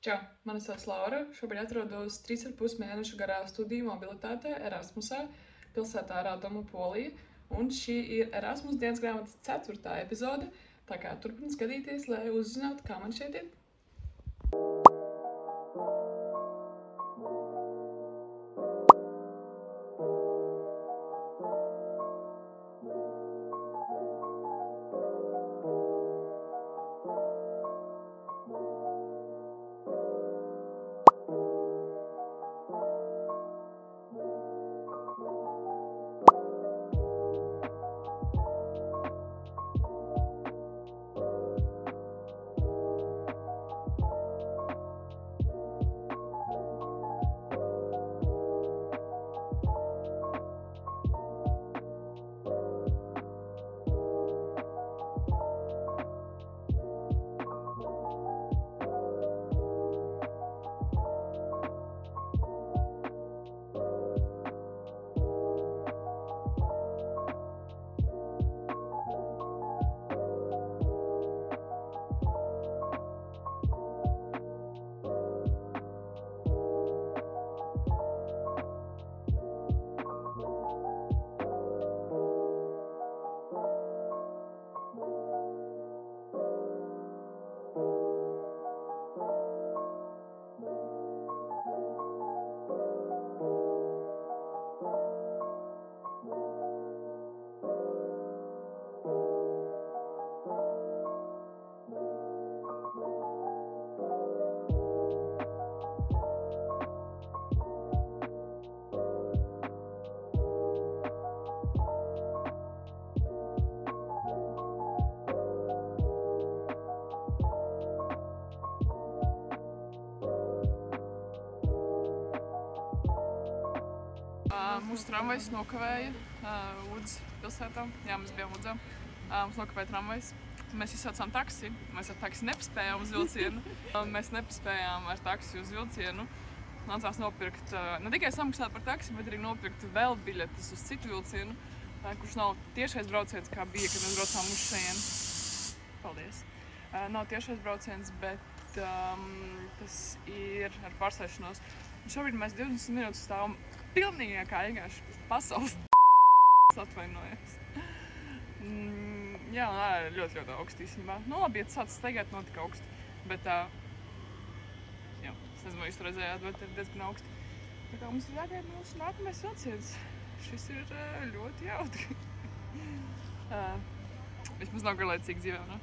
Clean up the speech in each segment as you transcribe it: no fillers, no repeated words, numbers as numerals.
Čau, mani sauc Laura. Šobrīd atrodos 3,5 mēnešu garā studiju mobilitātē Erasmusā, pilsētā Rādoma, Polija. Un šī ir Erasmus dienas grāmatas 4. epizode, tā kā turpiniet skatīties, lai uzzinātu, kā man šeit ir. Mūsu tramvajs nokavēja Udzes pilsētā. Jā, mēs bijām Udzā. Mums nokavēja tramvajs. Mēs izsaucām taksi. Mēs ar taksi nepaspējām uz vilcienu. Mēs nepaspējām ar taksi uz vilcienu. Nācās nopirkt, ne tikai samaksāt par taksi, bet arī nopirkt vēl biļetes uz citu vilcienu, kurš nav tiešais brauciens, kā bija, kad mēs braucām uz šejienu. Paldies! Nav tiešais brauciens, bet tas ir ar pārsēšanos. Šobrīd mēs 20 minūtes stāvam pilnīgi kā vienkārši pasaules atvainojos. Jā, un ļoti augsti īstenībā. Nu labi, ja tu sāc staigāt, nav tik augsti. Bet jā, es nezinu, vai jūs to redzējāt, bet ir diezgan augsti. Tā kā mums ir jāgaida mūsu nākamais vilciens. Šis ir ļoti jautri. Vismaz nav garlaicīgi dzīvē, ne?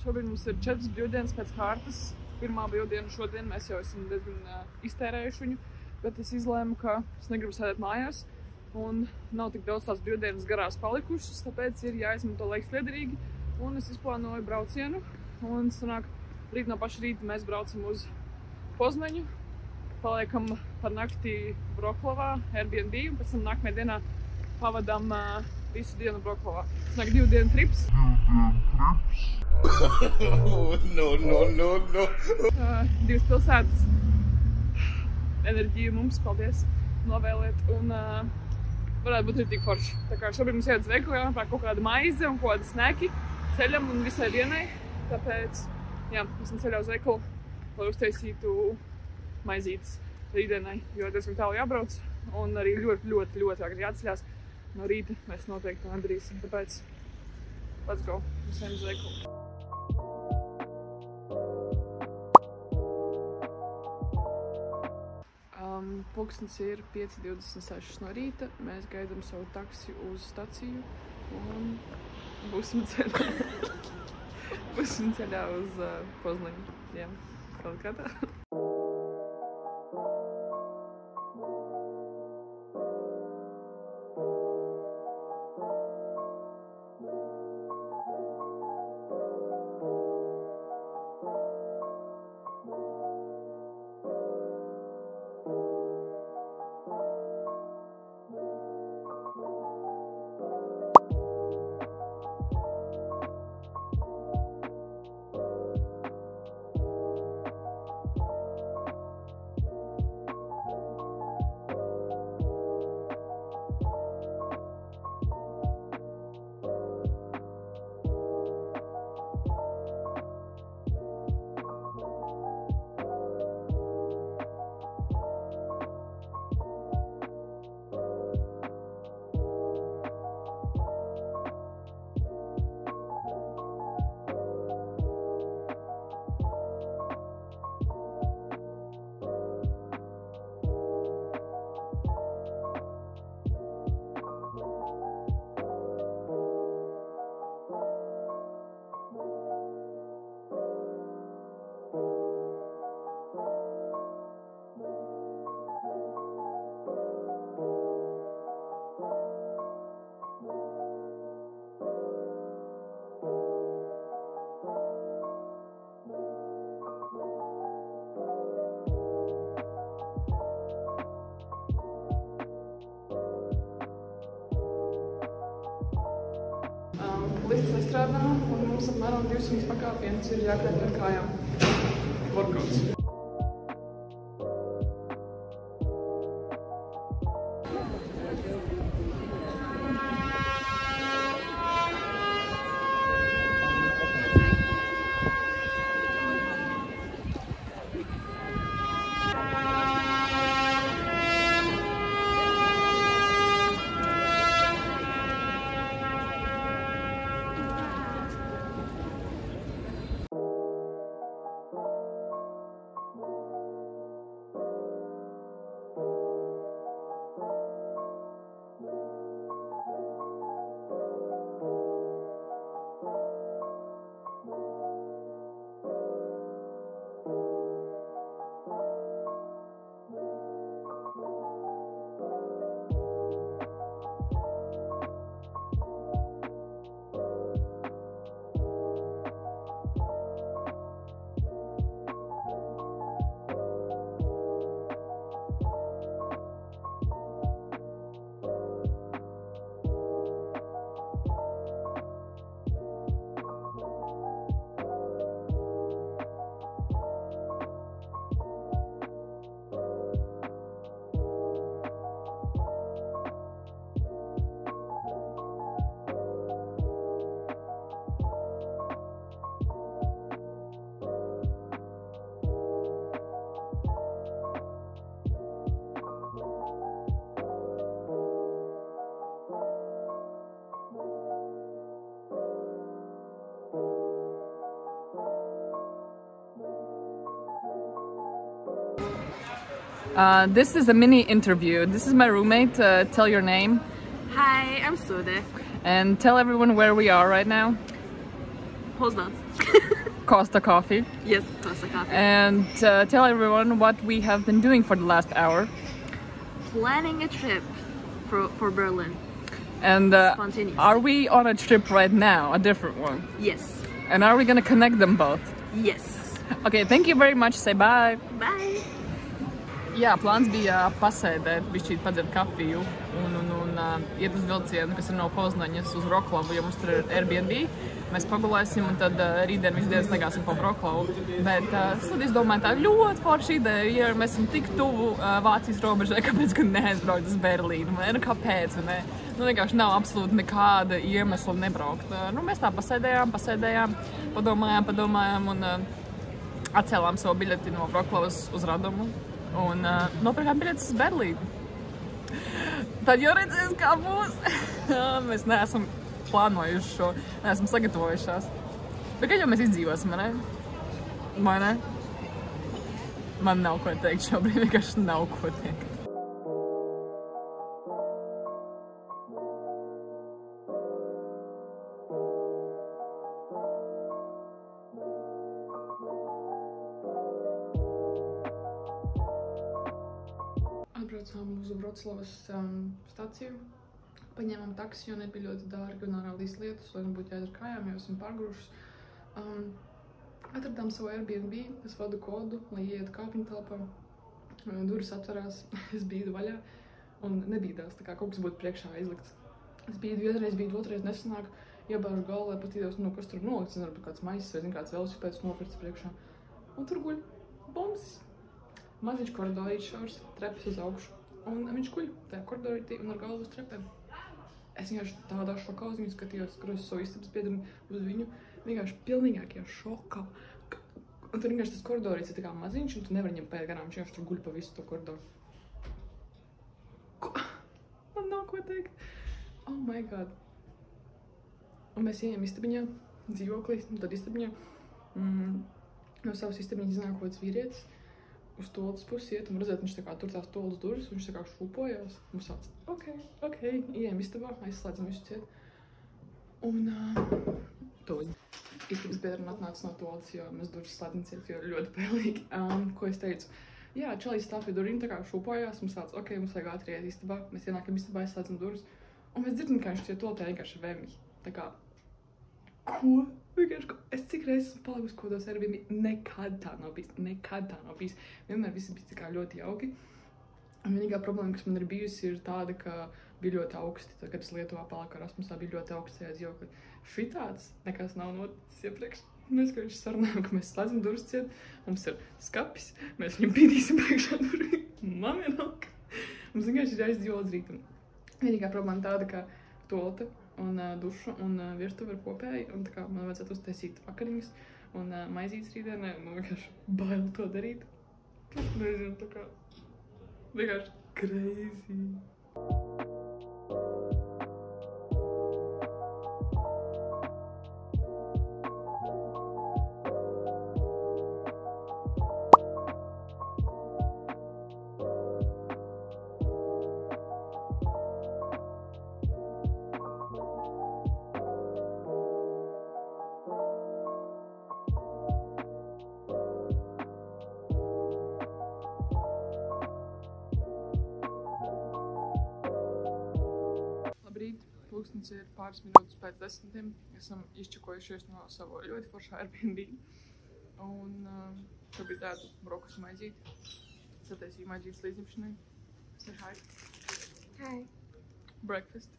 Šobrīd mums ir 4 brīvdienas pēc kārtas. Pirmā brīvdiena šodien, mēs jau esam diezgan iztērējuši viņu, bet es izlēmu, ka es negribu sēdēt mājās un nav tik daudz tās brīvdienas garās palikušas, tāpēc ir jāizmanto laiks liederīgi un es izplānoju braucienu un sanāk, rīt no paša rīta mēs braucam uz Poznaņu, paliekam par nakti Vroklavā, Airbnb un pēc tam nākamajā dienā pavadām visu dienu Vroklavā. Sanāk 2 dienu trips. No. 2 pilsētas. Enerģiju mums, paldies, novēliet. Un varētu būt tik forši. Tā kā šobrīd mums jāiet uz veikalu, jānopērk kaut kāda maize un kaut kāda sneki ceļam un visai dienai. Tāpēc, jā, esam ceļā uz veikalu, lai uztaisītu maizītes rītdienai, jo diezgan tālu jābrauc. Un arī ļoti agri jāatceļās. No rīta mēs noteikti to nedarīsim, tāpēc let's go, mēs ejam uz veikalu. Pulkstens ir 5:26 no rīta, mēs gaidām savu taksi uz staciju un būsim ceļā uz Poznaņu. Jā, kaut kā tā. lifts nestrādā, un mums apmēram 200 pakāpienas ir jākrāt ar kājām. Workouts. This is a mini interview. This is my roommate. Tell your name. Hi, I'm Sude. And tell everyone where we are right now. Poznan. Costa Coffee. Yes, Costa Coffee. And tell everyone what we have been doing for the last hour. Planning a trip for Berlin. And Spontaneous. are we on a trip right now? A different one? Yes. And are we gonna connect them both? Yes. Okay, thank you very much. Say bye. Bye. Jā, plāns bija pasēdēt, bišķīt padzert kafiju un iet uz vilcienu, kas ir no Poznaņas uz Wroclawu, jo mums tur ir Airbnb. Mēs pagulēsim un tad rītdien visu dienu staigāsim pa Wroclawu. Bet tad es domāju, tā ir ļoti forša ideja, ja mēs esam tik tuvu Vācijas robežai, kāpēc gan neaizbraukt uz Berlīnu, vai ne? Kāpēc, vai ne? Nu, vienkārši nav absolūti nekāda iemesla nebraukt. Nu, mēs tā pasēdējām, padomājām un atcēlām savu biļeti no Wroclawas uz Radomu. Un nopirkām biļetes uz Berlīnu. Tad jau redzēs, kā būs. Mēs neesam plānojuši šo, neesam sagatavojušās. Bet kā jau mēs izdzīvosim, vai ne? Vai ne? Man nav ko teikt šobrīd, vienkārši nav ko teikt. Atbraucām uz Wroclavas staciju, paņēmām taksi, jo nebija ļoti dārgi un ārā līdz lietus, lai nebūtu jāiet ar kājām, jo esam pārgrušas. Atradām savu Airbnb, es vadu kodu, lai ieiet kāpņu telpā. Durvis atverās, es bīdu vaļā un nebīdās, tā kā kaut kas būtu priekšā izlikts. Es bīdu vienreiz, bīdu otrais nesanāk, iebāžu galvu, lai patīdos, nu, kas tur nolikts, nezinu, kāds maisis vai, zin, kāds velosipēds nopirts priekšā. Un tur guļ bumsis. Maziņš koridorīts šaurs, trepas uz augšu, un viņš guļ tajā koridorītī un ar galvu uz trepēm. Es vienkārši tādā šokā uz viņu skatījos, kur es savu istabas biedru uz viņu, vienkārši pilnīgākajā šokā. Un tur vienkārši tas koridorīts ir tā kā maziņš, un tu nevari viņam pēt garām, viņš vienkārši tur guļ pa visu to koridoru. Man nav ko teikt. Oh my god. Un mēs ejam istabiņā, dzīvoklī, un tad istabiņā. No savas istabiņas iznāk kāds vīrietis. Uz tolas pusi iet un redzēt, viņš tā kā tur tās tolas durvis, un viņš tā kā šūpojās. Mums sāc, ok, ejam istabā, aizslēdzam visu ciet. Un istabas biedrina atnāca no tolas, jo mēs durvis slēdzam ciet, jo ļoti pēlīgi. Ko es teicu? Jā, čalīs stāv pie durvīm, tā kā šūpojās, mums sāc, ok, mums vajag ātri iet istabā. Mēs ienākam istabā, aizslēdzam durvis, un mēs dzirdam, ka viņš tie tolotē vienkārši vemj. Tā kā, ko? Es cik reizes esmu palikusi kodos Airbnb, nekad tā nav bijis. Vienmēr viss bija tā kā ļoti jauki. Vienīgā problēma, kas man ir bijusi, ir tāda, ka bija ļoti augsti. Tad, kad es Lietuvā paliku Erasmusā, bija ļoti augsts tajā dzīvoklī. Šitāds nekas nav noticis iepriekš. Mēs vienkārši sarunājam, ka mēs slēdzam durvis ciet, mums ir skapis, mēs viņam pīdīsim priekšā durvīm. Man vienalga. Mums vienkārši ir jāizdzīvo līdz rītam. Vienīgā problēma tāda, ka toalete un duša un virtuve ir kopēji, un tā kā man vajadzētu uztaisīt vakariņas un maizītes rītdienai, man vienkārši bail to darīt. Nezinu, tā kā vienkārši crazy. Pulkstens ir pāris minūtes pēc 10. Esam izčakojušies no savu ļoti foršā Airbnb. Un šobrīd ēdu brokastu maizīti. Sataisīju maizītes līdzimšanai. Say hi. Hi. Breakfast.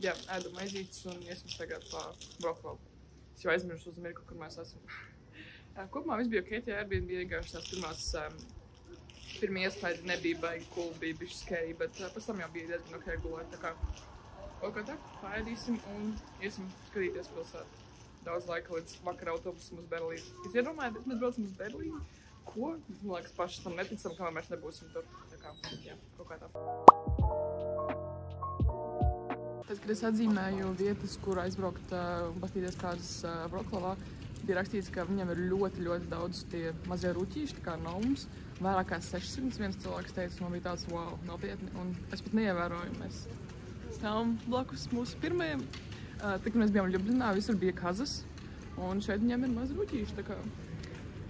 Jā, ēdu maizītes un iesim tagad pa brokalu. Es jau aizmirsu uz mirkli, kur mēs esam. Kopumā viss bija ok, tie Airbnb vienkārši tās pirmie iespējas nebija baigi cool, bija bišķi scary, bet pēc tam jau bija diezgan ok gulēt, tā kā kaut kā tā, paēdīsim un iesim skatīties pilsētu. Daudz laika līdz vakara autobusam uz Berlīni. Jūs iedomājat, mēs braucam uz Berlīni? Ko? Man liekas, paši tam neticam, kamēr mēs nebūsim tur. Tā kā, jā, kaut kā tā. Tad, kad es atzīmēju vietas, kur aizbraukt un pastīties kādas Vroclavā, bija rakstīts, ka viņam ir ļoti, ļoti daudz tie mazie ruķīši, tā kā Naums. Vairāk kā 600 viens cilvēks teica, man bija tāds, wow, nopietni, un es pat neievēroju, mēs stāvam blakus mūsu pirmajiem. Tad, kad mēs bijām Ljubļinā, visur bija kazas, un šeit viņiem ir maz ruķīši, tā kā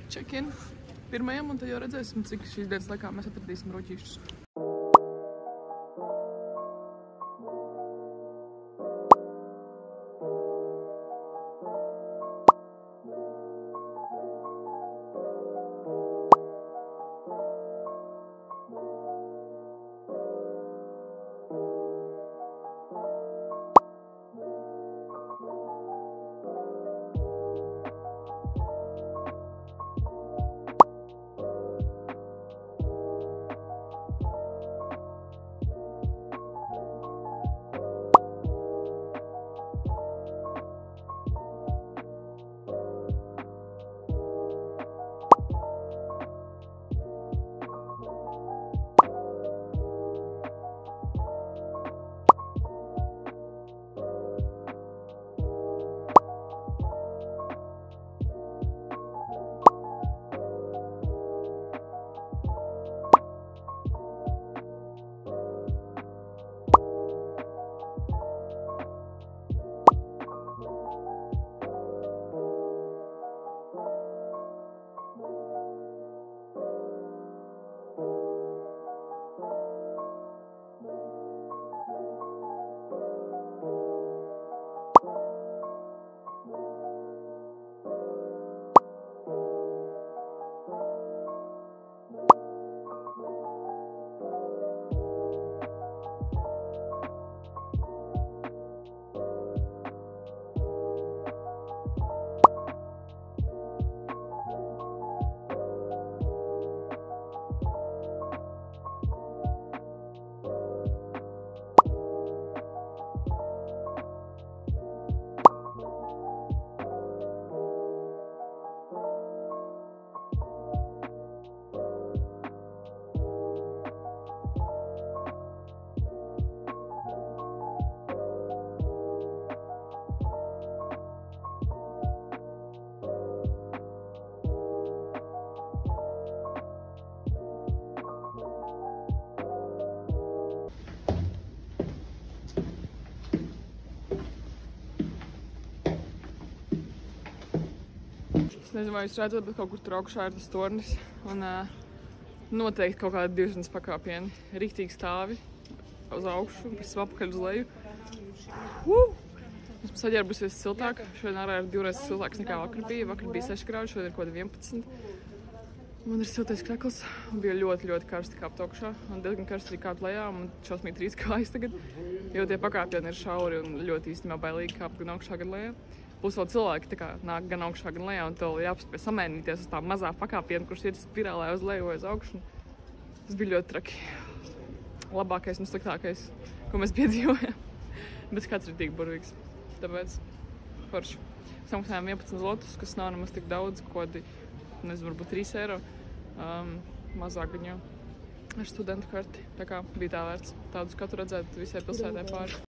check-in pirmajam, un tad jau redzēsim, cik šīs dienas laikā mēs atradīsim ruķīšus. Es nezinu, vai jūs redzat, bet kaut kur tur augšā ir tas tornis. Un noteikti kaut kādi 200 pakāpieni. Riktīgi stāvi uz augšu, pēc tam apakaļ uz leju. Mums saģērbusies siltāk. Šodien ārā ir 2 reizes siltāks nekā vakar bija. Vakar bija 6 grādi, šodien ir kaut kādi 11. Man ir siltais krekls, un bija ļoti karsti kāpt augšā, un diezgan karsti arī kāpt lejā, un šausmīgi 3 kājas tagad, jo tie pakāpjani ir šauri un ļoti īstenībā bailīgi kāpt gan augšā, gan lejā. Plus vēl cilvēki tā kā nāk gan augšā, gan lejā, un tev jāpaspēj samēnīties uz tā mazā pakāpienu, kurš ir spirālē uz leju vai uz augšu. Tas bija ļoti traki. Labākais un sliktākais, ko mēs piedzīvojām. Bet kāds ir tik burvīgs. Tāpēc forši. Samaksājām 11 zlotus, kas nav nemaz tik daudz, kodi, nezinu, varbūt 3 eiro. Mazāk viņu ar studentu karti. Tā kā bija tā vērts tādu skatu redzēt visai pilsētē pāri.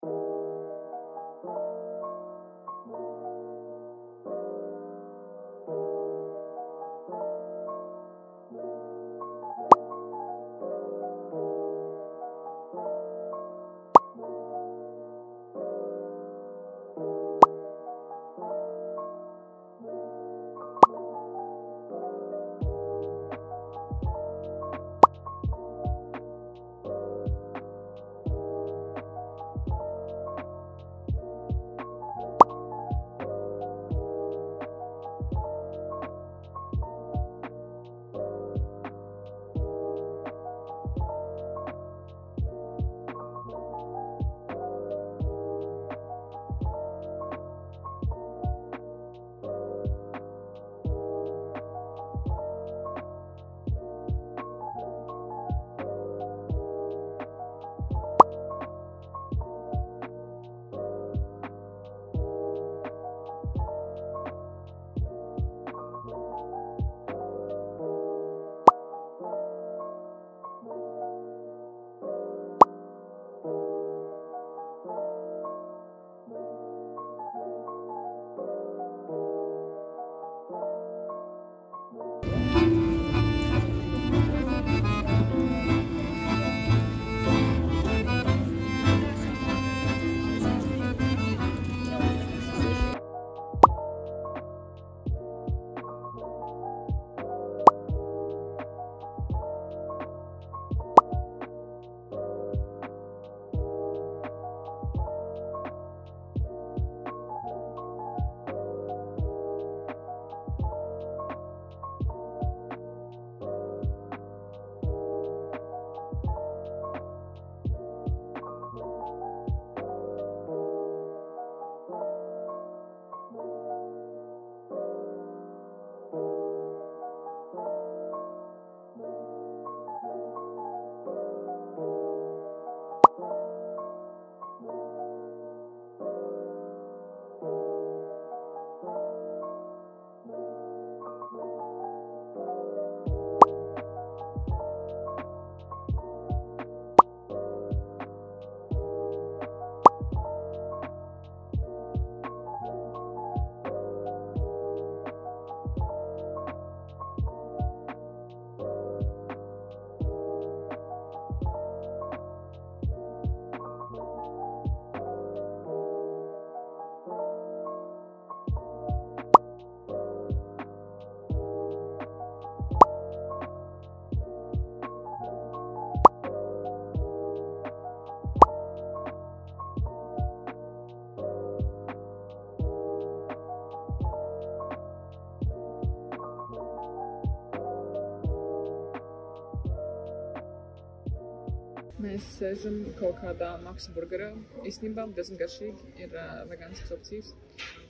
Mēs sēžam kaut kādā maksa burgerā. Īstenībā diezgan garšīgi, ir vegāniskas opcijas.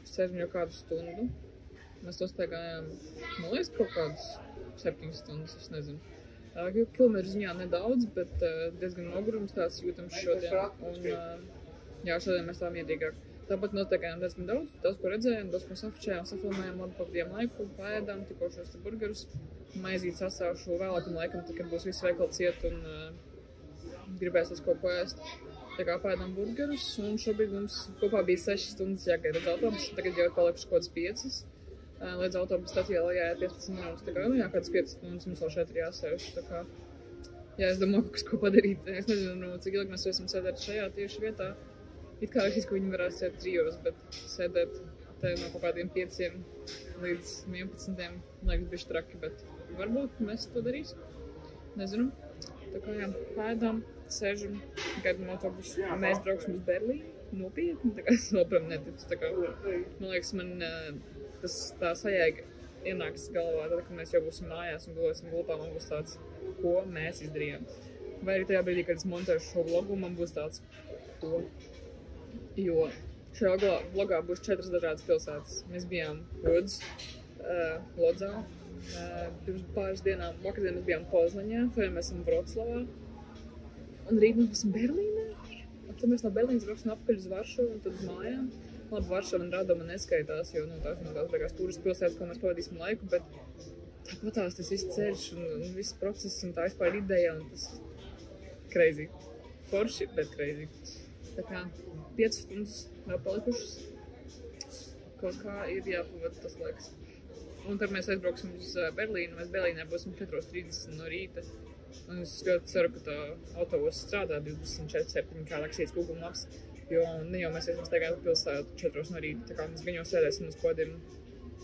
Sēžam jau kādu stundu. Mēs to staigājām, man liekas, kaut kādus 7 stundas, es nezinu. Kilometru ziņā nedaudz, bet diezgan nogurums tāds jūtams šodien. Un jā, šodien mēs tā mierīgāk. Tāpat noteikām diezgan daudz ko redzējām, daudz ko safučējām, safilmējām, labi pavadījām laiku, paēdām tikko šos te burgerus. Maizītes atstāšu vēlākam laikam, tad, kad būs viss veikali ciet un gribēsies kaut ko ēst. Tā kā pēdām burgerus, un šobrīd mums kopā bija 6 stundas jāgaida līdz autobusu, tagad jau ir palikušas kaut kādas 5. Līdz autobusu stacijā jāiet 15 minūtes, tā kā, nu jā, kādas 5 stundas mums vēl šeit ir jāsēž, tā kā, jā, es domāju, ko padarīt. Es nezinu, cik ilgi mēs esam sēdēt šajā tieši vietā. It kā šis, ka viņi varēs sēdēt 3, bet sēdēt te no kaut kādiem 5 līdz 11, liekas, bišķi traki, bet varbūt mēs to darīsim. Nezinu. Tā kā jā, pēdām, sēžam, gaidam autobusu. Mēs brauksim uz Berlīnu, nopietni, tā kā es joprojām neticu. Tā kā, man liekas, man tā sajēga ienāks galvā, tad, kad mēs jau būsim mājās un gulēsim gultā, man būs tāds, ko mēs izdarījām. Vai arī tajā brīdī, kad es montēšu šo vlogu, man būs tāds, ko. Jo šajā vlogā būs 4 dažādas pilsētas. Mēs bijām Woods, Lodzā, pirms pāris dienām, vakardien mēs bijām Poznaņā, šodien mēs esam Vroclavā, un rīt mēs būsim Berlīnē. Un tad mēs no Berlīnas brauksim apakaļ uz Varšavu un tad uz mājām. Labi, Varšava un Radoma neskaitās, jo tās nav tās beigās turistu pilsētas, ko mēs pavadīsim laiku, bet tāpatās tas viss ceļš un viss process un tā vispār ideja un tas crazy. Forši, bet crazy. Tā kā 5 stundas vēl palikušas. Kaut kā ir jāpavada tas laiks. Un tad mēs aizbrauksim uz Berlīnu. Mēs Berlīnē būsim 4:30 no rīta. Un es ļoti ceru, ka tā autobus strādā 24/7, kā rakstīts Google Maps. Jo mēs esam staigāt pilsētu 4 no rīta. Tā kā mēs gan jau sēdēsim uz kodiem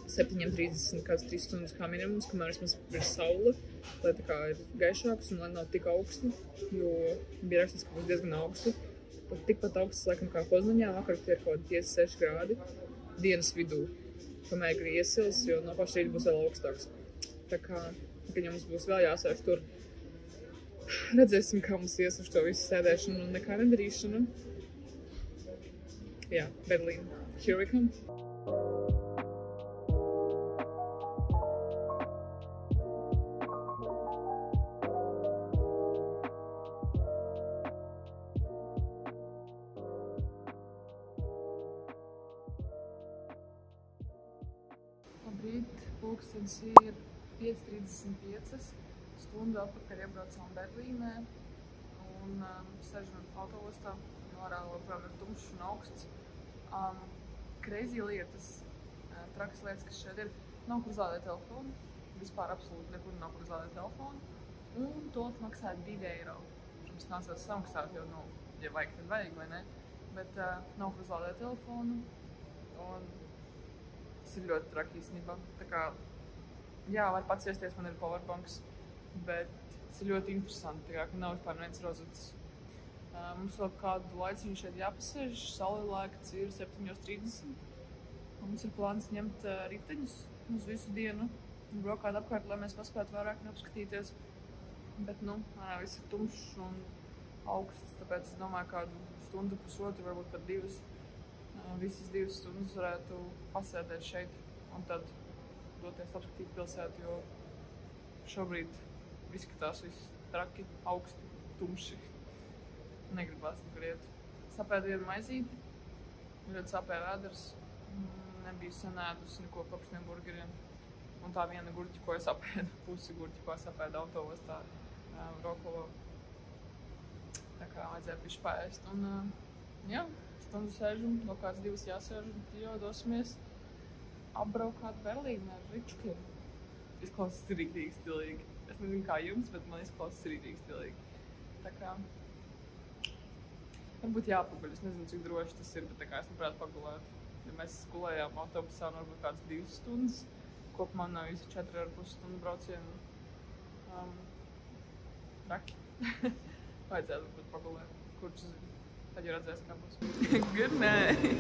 7:30, kāds 3 stundas kā minimums, kamēr vismaz ir saule, lai tā kā ir gaišāks un lai nav tik augsti, jo bija rakstīts, ka būs diezgan augsti. Tikpat augsts, laikam, kā Poznaņā, vakar tie ir kaut 5-6 grādi dienas vidū, kamēr ir iesils, jo no paša rīta būs vēl augstāks. Tā kā, kad jums būs vēl jāsēž tur, redzēsim, kā mums ies uz to visu sēdēšanu un nekā nedarīšanu. Jā, Berlīna. Here we come. Labrīt, pulkstens ir 5:35, stundu atpakaļ iebraucām Berlīnē un sēžam autoostā, jo ārā joprojām ir tumšs un augsts. Crazy lietas, trakas lietas, kas šeit ir, nav kur zādēt telefonu, vispār absolūti nekur nav kur zādēt telefonu, un to maksāja 2 eiro. Mums nācās samaksāt, jo, ja vajag, tad vajag, vai ne? Bet nav kur zādēt telefonu, un tas ir ļoti traki īstenībā. Tā kā, jā, var pats iesties, man ir powerbanks, bet tas ir ļoti interesanti, tā kā, ka nav vispār neviens rozets. Mums vēl kādu laiciņu šeit jāpasēž, saule laiks ir 7:30. Mums ir plāns ņemt riteņus uz visu dienu un braukāt apkārt, lai mēs paspētu vairāk neapskatīties. Bet, viss ir tumšs un augsts, tāpēc es domāju, kādu stundu, pusotru, varbūt pat 2. Visas 2 stundas varētu pasēdēt šeit un tad doties apskatīt pilsētu, jo šobrīd izskatās viss traki, augsti, tumši. Negribās nekur iet. Sapēdu vienu maizīti, ļoti sāpēja vēders, nebiju sen ēdusi neko kopš tiem burgeriem. Un tā viena gurķa, ko es apēdu, pusi gurķa, ko es apēdu autoostā Vroclavā. Tā kā vajadzēja bišķi paēst. Un, jā, stundu sēžam, vēl kāds 2 jāsēž, un tad jau dosimies apbraukāt Berlīnu ar ričkiem. Izklausās rīktīgi stilīgi. Es nezinu, kā jums, bet man izklausās rīktīgi stilīgi. Tā kā varbūt jāpaguļ, es nezinu, cik droši tas ir, bet tā kā es neprāt pagulēt. Ja mēs gulējām autobusā varbūt kāds 2 stundas, kopumā nav visi 4,5 stundu braucienu. Raki. Vajadzētu varbūt pagulēt. Kurš zina? Tad jau redzēs, kā būs. Good night!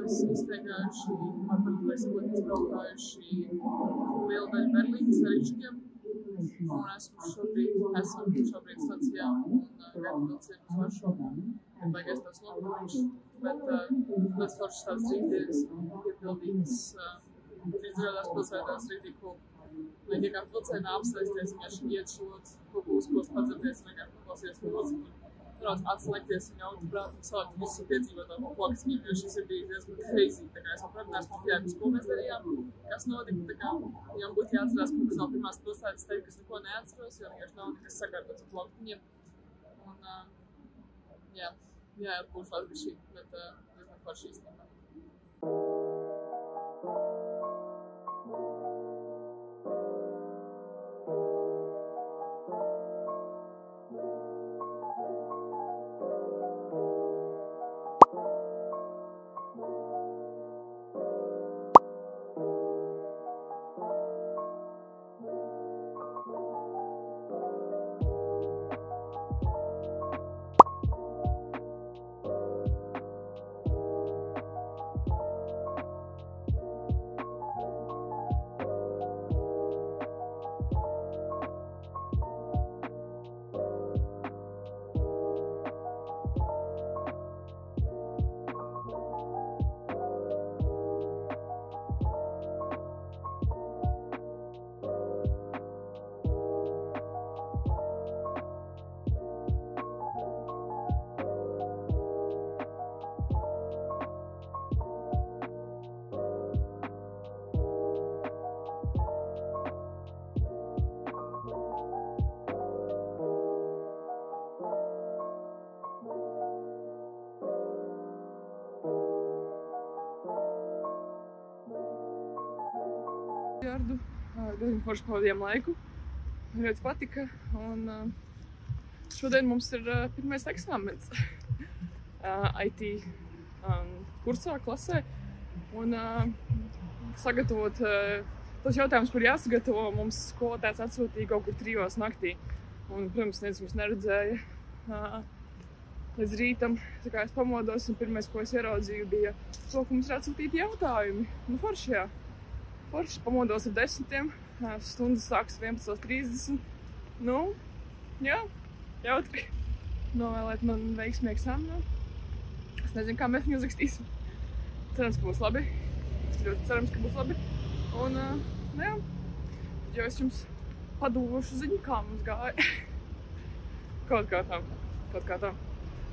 mēs izteikājuši, izbraukājuši lielu daļu Berlīnas ar Ričkiem. Un esam šobrīd stacijā un gaidu vilcienu uz Varšavu. Ir baigais tāds nopirkums, bet ļoti foršas tādas rītdienas, piepildītas, izrādās pilsētās rītīgi cool. Vajag iekāpt vilcienā, apsēsties, vienkārši iečot, uzkost, padzerties, vienkārši paklausīties mūziku. Atslēgties un jaukt prātu un sākt visu piedzīvot no plakasņiem, jo šis ir bijis diezgan crazy. Tā kā es labprāt neesmu apjēgus, ko mēs darījām, kas notika. Tā kā viņam būtu jāatcerās kaut kas no pirmās pilsētas teikt, kas neko neatceros, jo vienkārši nav nekas sakārtots ar plakasņiem. Un, jā, būšu atbišķī, bet diezgan forši īstenībā. Diezgan forši pavadījām laiku, ļoti patika, un šodien mums ir pirmais eksāmens IT kursā, klasē, un sagatavot tos jautājumus, kur jāsagatavo, mums skolotājs atsūtīja kaut kur 3 naktī, un, protams, neviens mums neredzēja līdz rītam, tā kā es pamodos, un pirmais, ko es ieraudzīju, bija to, ka mums ir atsūtīti jautājumi, nu forši, jā. Forši pamodos ar 10, stundas sāks 11:30. Nu, jā, jautri. Novēlēt man veiksmi eksāmenā. Es nezinu, kā mēs viņu uzrakstīsim. Cerams, ka būs labi. Ļoti cerams, ka būs labi. Un, jā, jau es jums padošu ziņu, kā mums gāja. Kaut kā tā.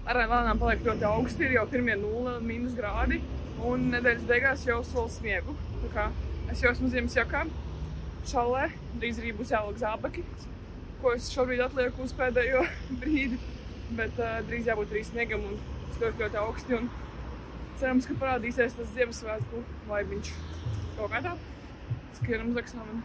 Arvien lēnām paliek ļoti augsti, ir jau pirmie 0 grādi, un nedēļas beigās jau sol sniegu. Tā kā es jau esmu ziemas jakā, šallē, drīz arī būs jāliek zābaki, ko es šobrīd atlieku uz pēdējo brīdi, bet drīz jābūt arī sniegam un ļoti augsti, un cerams, ka parādīsies tas Ziemassvētku vaibiņš. Kaut kā tā, skrienam uz eksāmenu.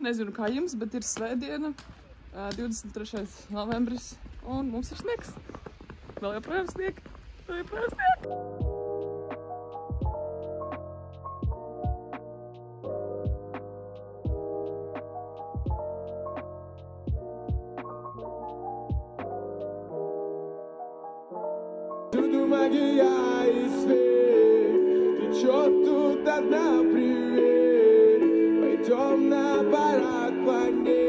Nezinu, kā jums, bet ir svētdiena, 23. novembris, un mums ir sniegs. Vēl joprojām snieg. Tudo magia и свет течет тут одна привет. Пойдем на парад планет.